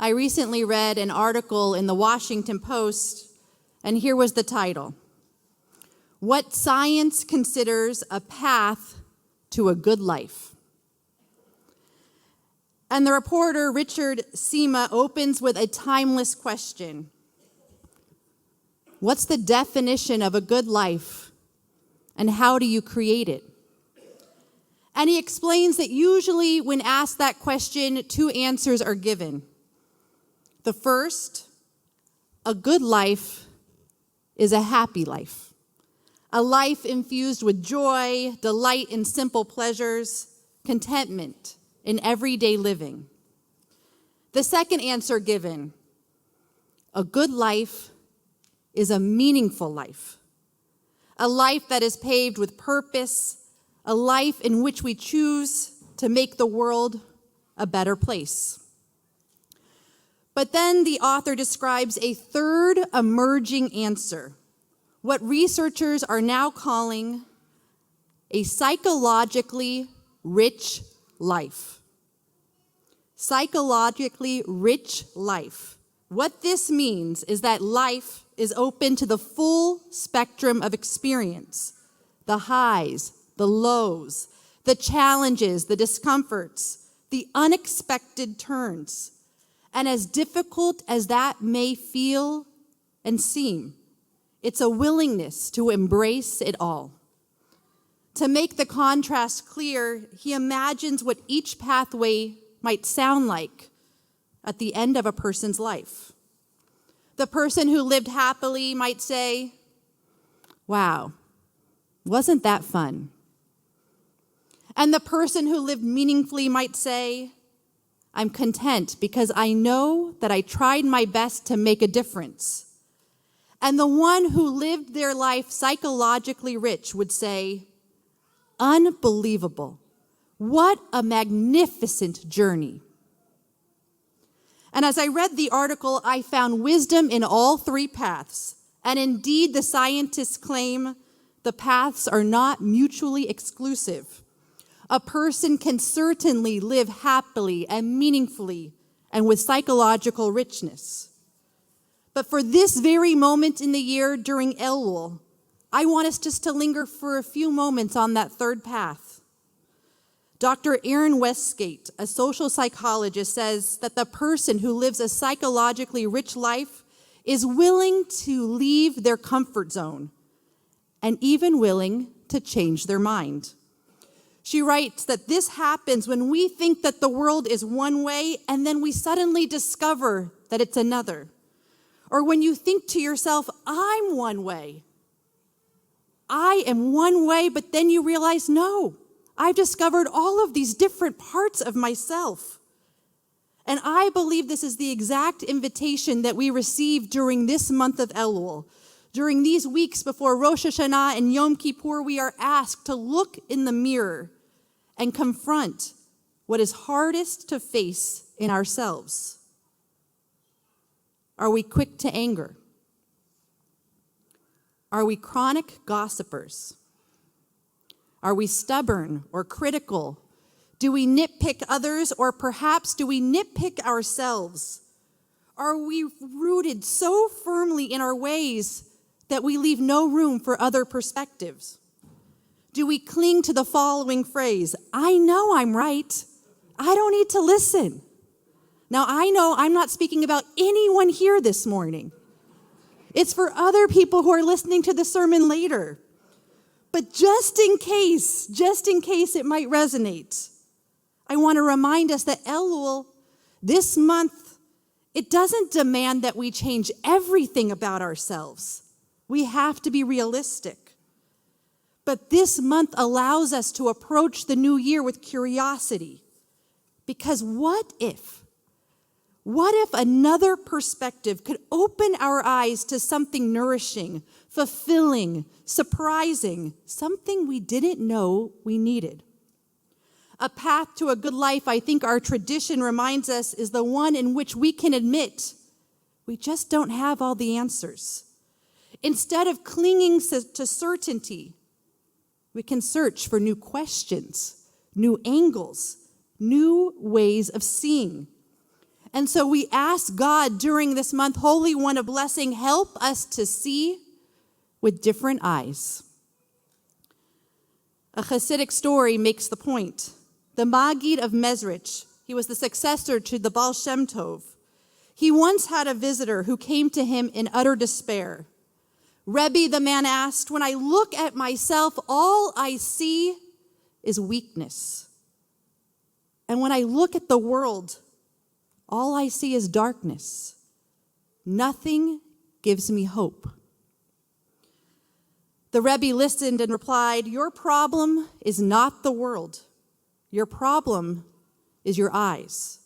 I recently read an article in the Washington Post, and here was the title: What Science Considers a Path to a Good Life. And the reporter, Richard Sima, opens with a timeless question. What's the definition of a good life, and how do you create it? And he explains that usually when asked that question, two answers are given. The first, a good life is a happy life. A life infused with joy, delight in simple pleasures, contentment in everyday living. The second answer given, a good life is a meaningful life. A life that is paved with purpose, a life in which we choose to make the world a better place. But then the author describes a third emerging answer, what researchers are now calling a psychologically rich life. Psychologically rich life. What this means is that life is open to the full spectrum of experience, the highs, the lows, the challenges, the discomforts, the unexpected turns. And as difficult as that may feel and seem, it's a willingness to embrace it all. To make the contrast clear, he imagines what each pathway might sound like at the end of a person's life. The person who lived happily might say, "Wow, wasn't that fun?" And the person who lived meaningfully might say, "I'm content because I know that I tried my best to make a difference." And the one who lived their life psychologically rich would say, "Unbelievable. What a magnificent journey." And as I read the article, I found wisdom in all three paths. And indeed, the scientists claim the paths are not mutually exclusive. A person can certainly live happily and meaningfully and with psychological richness. But for this very moment in the year during Elul, I want us just to linger for a few moments on that third path. Dr. Aaron Westgate, a social psychologist, says that the person who lives a psychologically rich life is willing to leave their comfort zone and even willing to change their mind. She writes that this happens when we think that the world is one way and then we suddenly discover that it's another. Or when you think to yourself, "I'm one way. I am one way," but then you realize, no, I've discovered all of these different parts of myself. And I believe this is the exact invitation that we receive during this month of Elul. During these weeks before Rosh Hashanah and Yom Kippur, we are asked to look in the mirror and confront what is hardest to face in ourselves. Are we quick to anger? Are we chronic gossipers? Are we stubborn or critical? Do we nitpick others, or perhaps do we nitpick ourselves? Are we rooted so firmly in our ways that we leave no room for other perspectives? Do we cling to the following phrase, "I know I'm right. I don't need to listen"? Now, I know I'm not speaking about anyone here this morning. It's for other people who are listening to the sermon later. But just in case it might resonate, I want to remind us that Elul, this month, it doesn't demand that we change everything about ourselves. We have to be realistic. But this month allows us to approach the new year with curiosity. Because what if another perspective could open our eyes to something nourishing, fulfilling, surprising, something we didn't know we needed? A path to a good life, I think our tradition reminds us, is the one in which we can admit we just don't have all the answers. Instead of clinging to certainty, we can search for new questions, new angles, new ways of seeing. And so we ask God during this month, Holy One of Blessing, help us to see with different eyes. A Hasidic story makes the point. The Maggid of Mezrich, he was the successor to the Baal Shem Tov. He once had a visitor who came to him in utter despair. Rebbe, the man asked, when I look at myself, all I see is weakness. And when I look at the world, all I see is darkness. Nothing gives me hope. The Rebbe listened and replied, your problem is not the world. Your problem is your eyes.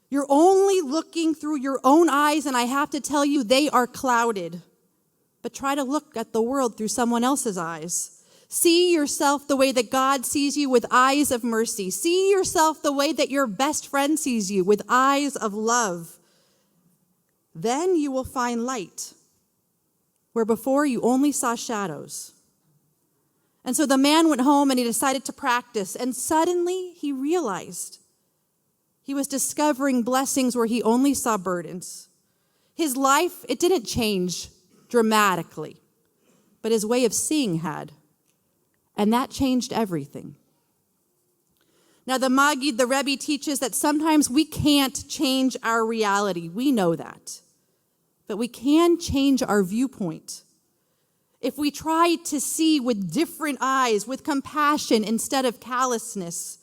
You're only looking through your own eyes, and I have to tell you, they are clouded. But try to look at the world through someone else's eyes. See yourself the way that God sees you, with eyes of mercy. See yourself the way that your best friend sees you, with eyes of love. Then you will find light, where before you only saw shadows. And so the man went home and he decided to practice, and suddenly he realized he was discovering blessings where he only saw burdens. His life, it didn't change dramatically, but his way of seeing had. And that changed everything. Now, the Maggid, the Rebbe, teaches that sometimes we can't change our reality. We know that. But we can change our viewpoint. If we try to see with different eyes, with compassion instead of callousness,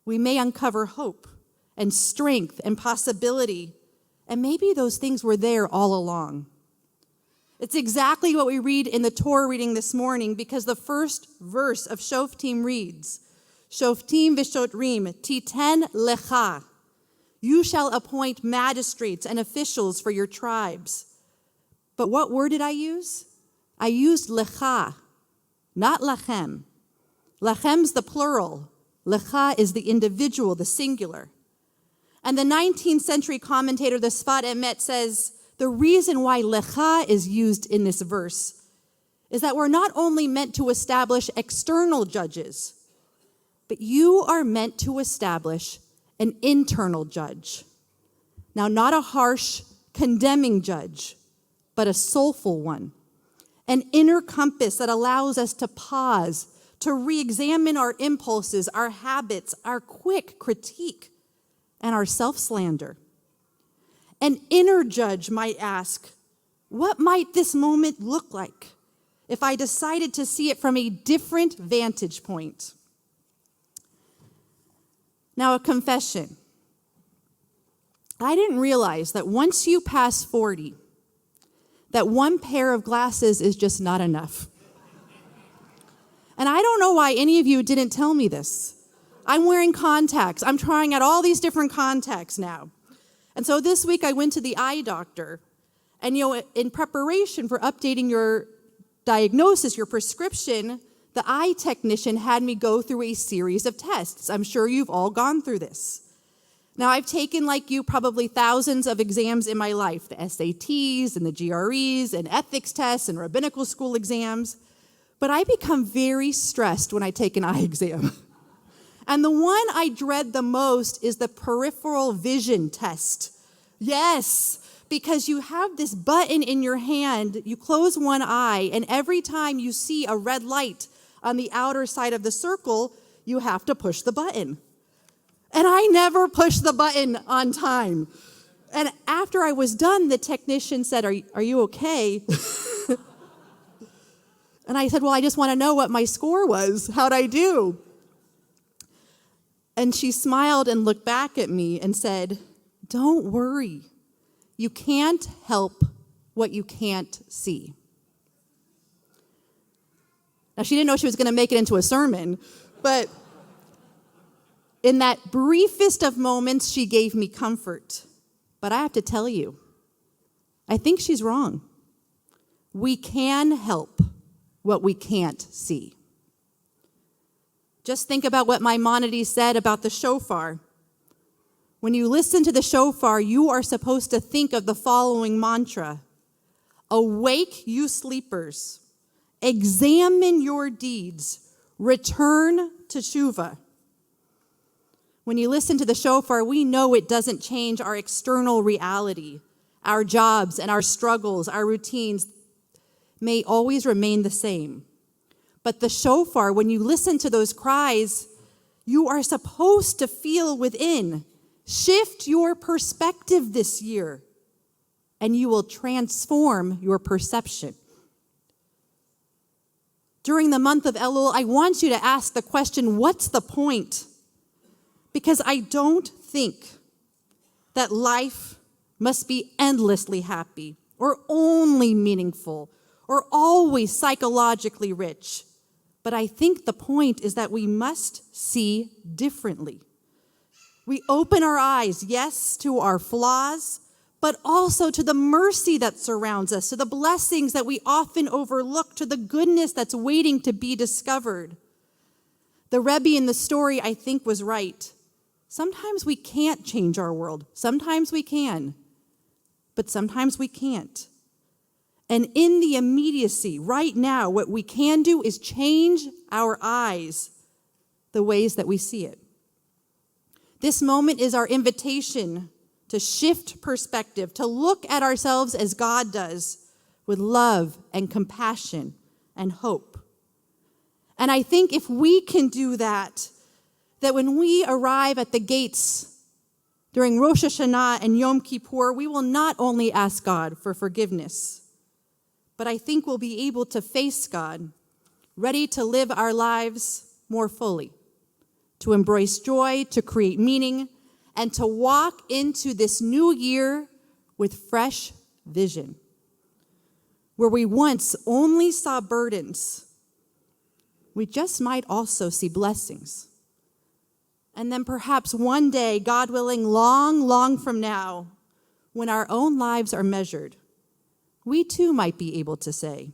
we may uncover hope and strength and possibility. And maybe those things were there all along. It's exactly what we read in the Torah reading this morning, because the first verse of Shoftim reads, Shoftim v'shotrim titen lecha. You shall appoint magistrates and officials for your tribes. But what word did I use? I used lecha, not lachem. Lachem's the plural. Lecha is the individual, the singular. And the 19th century commentator, the Sfat Emet, says, the reason why lecha is used in this verse is that we're not only meant to establish external judges, but you are meant to establish an internal judge. Now, not a harsh, condemning judge, but a soulful one. An inner compass that allows us to pause, to re-examine our impulses, our habits, our quick critique, and our self-slander. An inner judge might ask, what might this moment look like if I decided to see it from a different vantage point? Now, a confession. I didn't realize that once you pass 40, that one pair of glasses is just not enough. And I don't know why any of you didn't tell me this. I'm wearing contacts. I'm trying out all these different contacts now. And so this week I went to the eye doctor, and in preparation for updating your diagnosis, your prescription, the eye technician had me go through a series of tests. I'm sure you've all gone through this. Now, I've taken, like you, probably thousands of exams in my life, the SATs and the GREs and ethics tests and rabbinical school exams, but I become very stressed when I take an eye exam. And the one I dread the most is the peripheral vision test. Yes, because you have this button in your hand, you close one eye, and every time you see a red light on the outer side of the circle, you have to push the button. And I never push the button on time. And after I was done, the technician said, are you okay? And I said, well, I just want to know what my score was. How'd I do? And she smiled and looked back at me and said, don't worry. You can't help what you can't see. Now, she didn't know she was going to make it into a sermon, but in that briefest of moments, she gave me comfort. But I have to tell you, I think she's wrong. We can help what we can't see. Just think about what Maimonides said about the shofar. When you listen to the shofar, you are supposed to think of the following mantra. Awake, you sleepers. Examine your deeds. Return to Teshuvah. When you listen to the shofar, we know it doesn't change our external reality. Our jobs and our struggles, our routines may always remain the same. But the shofar, when you listen to those cries, you are supposed to feel within. Shift your perspective this year, and you will transform your perception. During the month of Elul, I want you to ask the question, what's the point? Because I don't think that life must be endlessly happy or only meaningful or always psychologically rich. But I think the point is that we must see differently. We open our eyes, yes, to our flaws, but also to the mercy that surrounds us, to the blessings that we often overlook, to the goodness that's waiting to be discovered. The Rebbe in the story, I think, was right. Sometimes we can't change our world. Sometimes we can, but sometimes we can't. And in the immediacy, right now, what we can do is change our eyes, the ways that we see it. This moment is our invitation to shift perspective, to look at ourselves as God does, with love and compassion and hope. And I think if we can do that when we arrive at the gates during Rosh Hashanah and Yom Kippur, we will not only ask God for forgiveness, but I think we'll be able to face God, ready to live our lives more fully, to embrace joy, to create meaning, and to walk into this new year with fresh vision. Where we once only saw burdens, we just might also see blessings. And then perhaps one day, God willing, long, long from now, when our own lives are measured, we too might be able to say,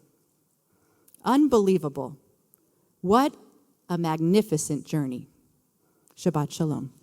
unbelievable. What a magnificent journey. Shabbat Shalom.